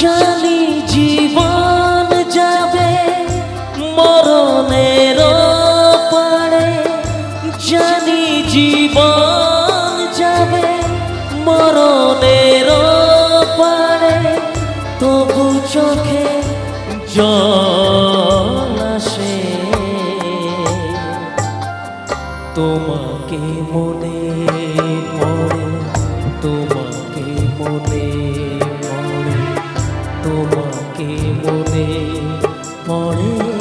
জানি জীবন যাবে মরণের পারে, জানি জীবন যাবে মরণের পারে, তবু চোখে জল আসে তোমাকে মনে পড়ে, তোমাকে মনে পড়ে, তোমাকে মনে পড়ে।